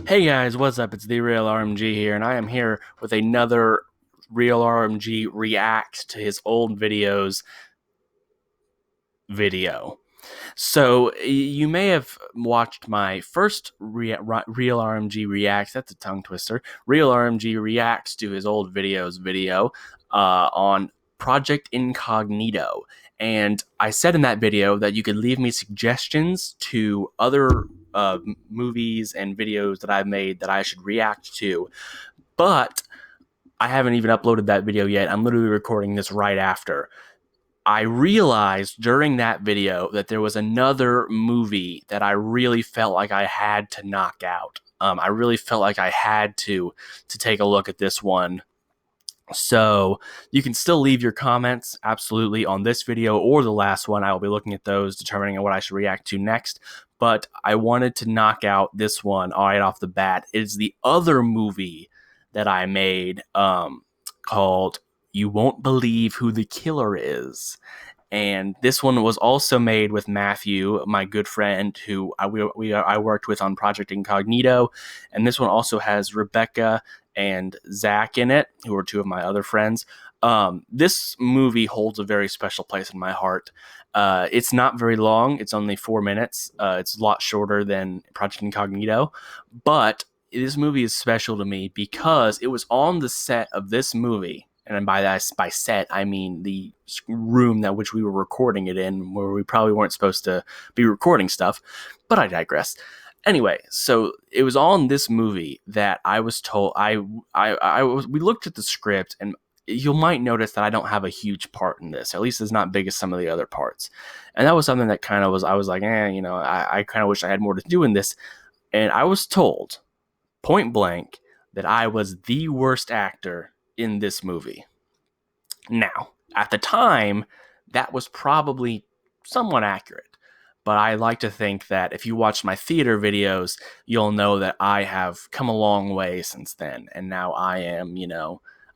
Hey guys, what's up? It's TheRealRMG here, and I am here with another Real RMG react to his old videos video. So you may have watched my first Real RMG reacts. That's a tongue twister. Real RMG reacts to his old videos video on Project Incognito. And I said in that video that you could leave me suggestions to other movies and videos that I've made that I should react to. But I haven't even uploaded that video yet. I'm literally recording this right after. I realized during that video that there was another movie that I really felt like I had to knock out. I really felt like I had to take a look at this one. So you can still leave your comments, absolutely, on this video or the last one. I will be looking at those, determining what I should react to next. But I wanted to knock out this one right off the bat. It is the other movie that I made called You Won't Believe Who the Killer Is. And this one was also made with Matthew, my good friend, who I worked with on Project Incognito. And this one also has Rebecca and Zach in it, who are two of my other friends. This movie holds a very special place in my heart. It's not very long. It's only 4 minutes. It's a lot shorter than Project Incognito. But this movie is special to me because it was on the set of this movie. And by set, I mean the room that which we were recording it in, where we probably weren't supposed to be recording stuff. But I digress. Anyway, so it was on this movie that I was told we looked at the script, and you might notice that I don't have a huge part in this. At least it's not big as some of the other parts. And that was something that kind of was, I was like, I kind of wish I had more to do in this. And I was told, point blank, that I was the worst actor in this movie. Now, at the time, that was probably somewhat accurate. But I like to think that if you watch my theater videos, you'll know that I have come a long way since then. And now I am,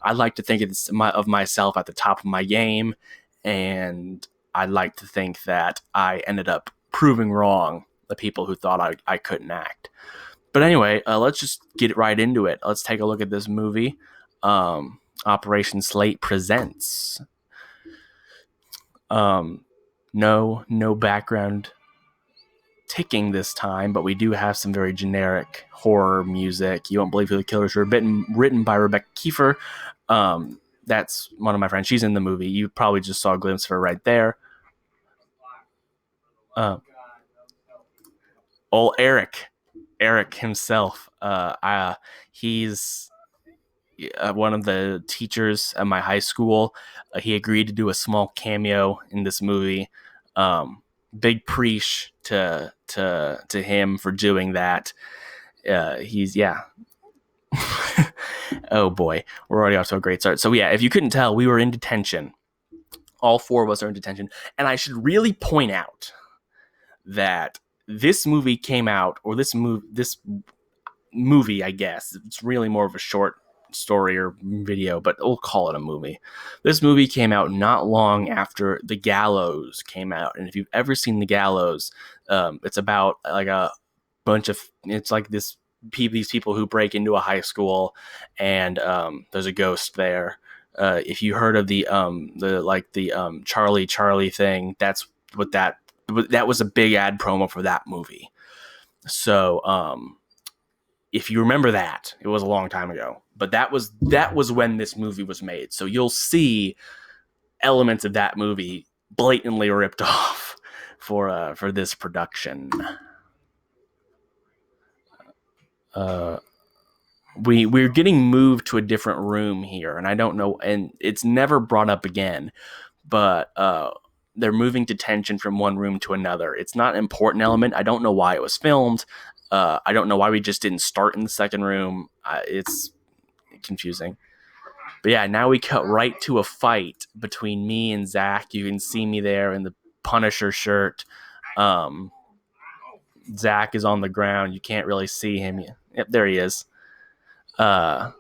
I like to think of myself at the top of my game. And I like to think that I ended up proving wrong the people who thought I couldn't act. But anyway, let's just get right into it. Let's take a look at this movie. Operation Slate presents. No background ticking this time, but we do have some very generic horror music. You Won't Believe Who the Killers were written by Rebecca Kiefer. That's one of my friends. She's in the movie. You probably just saw a glimpse of her right there. Old Eric himself. He's one of the teachers at my high school. He agreed to do a small cameo in this movie. Big preach to him for doing that. He's oh boy, we're already off to a great start. So yeah, if you couldn't tell, we were in detention. All four of us are in detention, and I should really point out that this movie came out, or this movie, I guess it's really more of a short story or video, but we'll call it a movie. This movie came out not long after The Gallows came out, and if you've ever seen The Gallows, it's about like a bunch of, it's like these people who break into a high school, and there's a ghost there. If you heard of the Charlie thing, that's what that was a big ad promo for that movie. So if you remember that, it was a long time ago, but that was when this movie was made. So you'll see elements of that movie blatantly ripped off for this production. We're getting moved to a different room here, and I don't know, and it's never brought up again, but they're moving detention from one room to another. It's not an important element. I don't know why it was filmed. I don't know why we just didn't start in the second room. It's confusing. But yeah, now we cut right to a fight between me and Zach. You can see me there in the Punisher shirt. Zach is on the ground. You can't really see him. Yep, there he is. So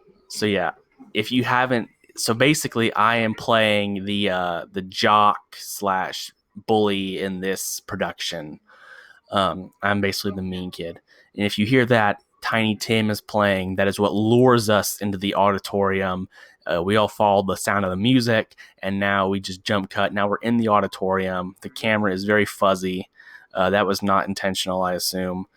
yeah, if you haven't, so basically I am playing the jock slash bully in this production. I'm basically the mean kid. And if you hear that, Tiny Tim is playing. That is what lures us into the auditorium. We all follow the sound of the music, and now we just jump cut. Now we're in the auditorium. The camera is very fuzzy. That was not intentional, I assume.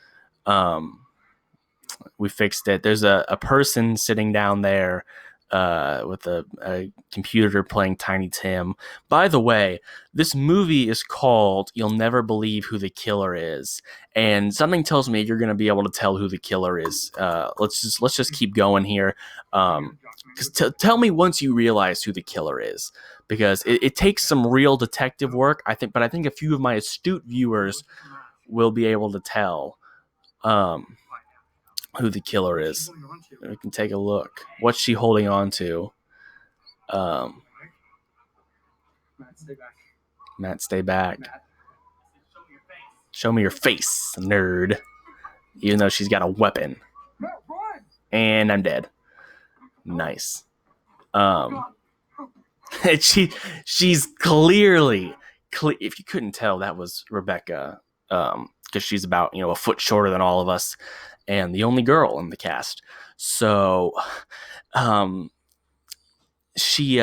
We fixed it. There's a person sitting down there with a computer playing Tiny Tim. By the way, this movie is called You'll Never Believe Who the Killer Is. And something tells me you're going to be able to tell who the killer is. Let's just keep going here. Tell me once you realize who the killer is. Because it takes some real detective work, I think. But I think a few of my astute viewers will be able to tell who the killer is. We can take a look. What's she holding on to? Matt, stay back. Show me your face, nerd. Even though she's got a weapon. And I'm dead. Nice. She's clearly, if you couldn't tell, that was Rebecca. Because she's about, a foot shorter than all of us. And the only girl in the cast. So, she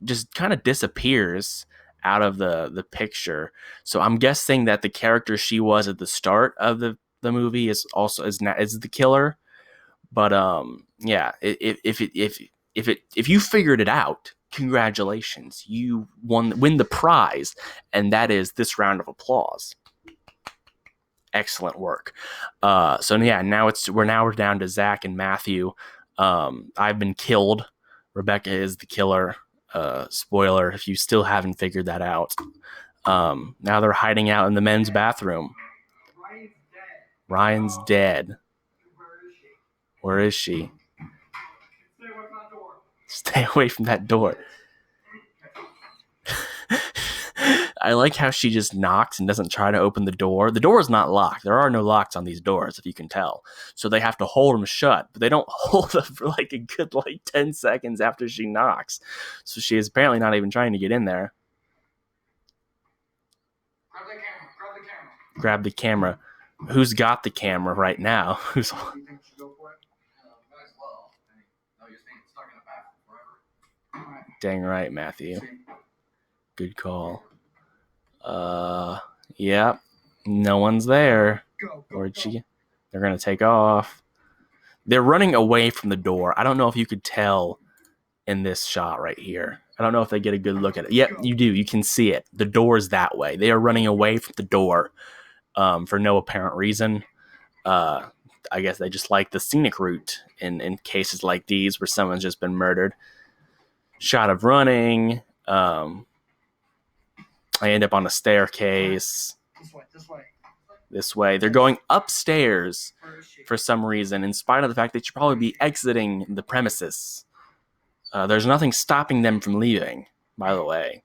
just kind of disappears out of the picture. So I'm guessing that the character she was at the start of the movie is the killer. But if you figured it out, congratulations, you win the prize, and that is this round of applause. Excellent work. Now we're down to Zach and Matthew. I've been killed. Rebecca is the killer. Spoiler if you still haven't figured that out. Now they're hiding out in the men's bathroom. Ryan's dead. Where is she? Stay away from that door. I like how she just knocks and doesn't try to open the door. The door is not locked. There are no locks on these doors, if you can tell. So they have to hold them shut, but they don't hold them for like a good 10 seconds after she knocks. So she is apparently not even trying to get in there. Grab the camera. Who's got the camera right now? Who's... Dang right, Matthew. Good call. Yeah. No one's there. Where'd she? They're gonna take off. They're running away from the door. I don't know if you could tell in this shot right here. I don't know if they get a good look at it. Yep, you do. You can see it. The door is that way. They are running away from the door for no apparent reason. I guess they just like the scenic route in cases like these where someone's just been murdered. Shot of running. I end up on a staircase. This way. They're going upstairs for some reason, in spite of the fact they should probably be exiting the premises. There's nothing stopping them from leaving, by the way.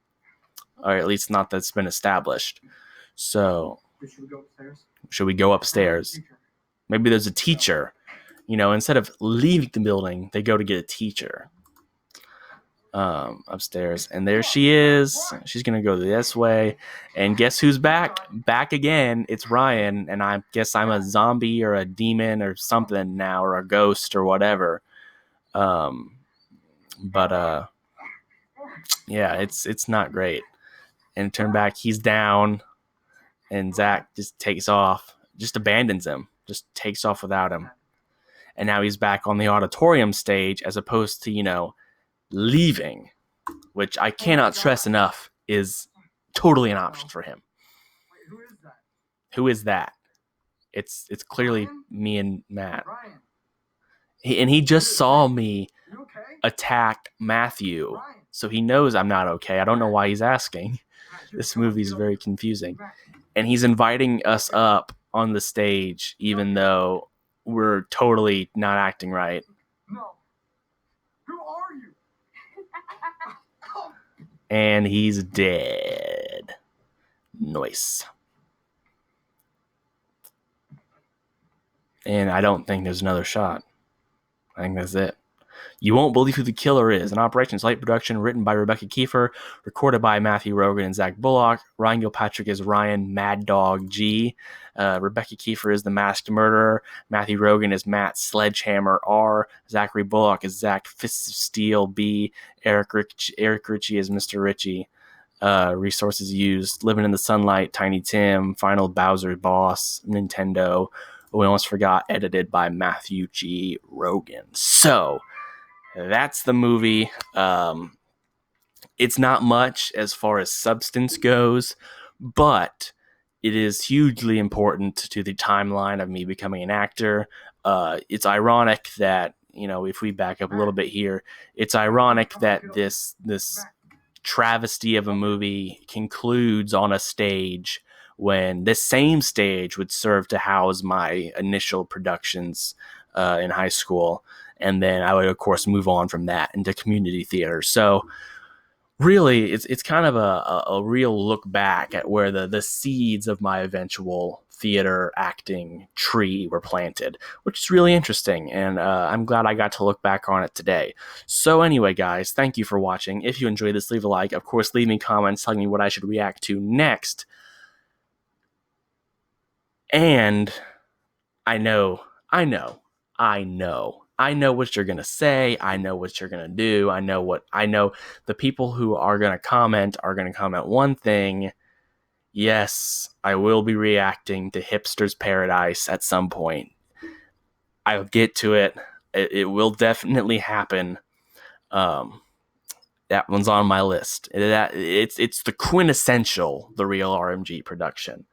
Or at least not that's been established. So, should we go upstairs? Maybe there's a teacher. Instead of leaving the building, they go to get a teacher. Upstairs, and there she is. She's gonna go this way, and guess who's back again? It's Ryan, and I guess I'm a zombie or a demon or something now, or a ghost or whatever. Yeah, it's not great. And turn back, he's down, and Zach just takes off, just abandons him, just takes off without him, and now he's back on the auditorium stage as opposed to leaving, which I cannot stress enough is totally an option for him. Who is that? It's clearly me and Matt. He just saw me attack Matthew, so he knows I'm not okay. I don't know why he's asking. This movie is very confusing. And he's inviting us up on the stage, even though we're totally not acting right. And he's dead. Nice. And I don't think there's another shot. I think that's it. You Won't Believe Who the Killer Is, an Operation Slate production written by Rebecca Kiefer, recorded by Matthew Rogan and Zach Bullock. Ryan Gilpatrick is Ryan Mad Dog G. Rebecca Kiefer is the masked murderer. Matthew Rogan is Matt Sledgehammer R. Zachary Bullock is Zach Fists of Steel B. Eric Ritchie is Mr. Ritchie. Resources used: Living in the Sunlight, Tiny Tim, Final Bowser Boss, Nintendo. We almost forgot, edited by Matthew G. Rogan. So that's the movie. It's not much as far as substance goes, but it is hugely important to the timeline of me becoming an actor. It's ironic that, if we back up a little bit here, it's ironic that this travesty of a movie concludes on a stage when this same stage would serve to house my initial productions in high school. And then I would, of course, move on from that into community theater. So really, it's kind of a real look back at where the seeds of my eventual theater acting tree were planted, which is really interesting, and I'm glad I got to look back on it today. So anyway, guys, thank you for watching. If you enjoyed this, leave a like. Of course, leave me comments telling me what I should react to next. And I know what you're gonna say. I know what you're gonna do. I know the people who are gonna comment one thing. Yes, I will be reacting to Hipster's Paradise at some point. I'll get to it. It will definitely happen. That one's on my list. It's the quintessential The Real RMG production.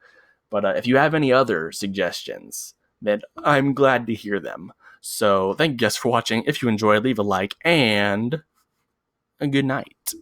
But if you have any other suggestions, then I'm glad to hear them. So thank you guys for watching. If you enjoyed, leave a like, and a good night.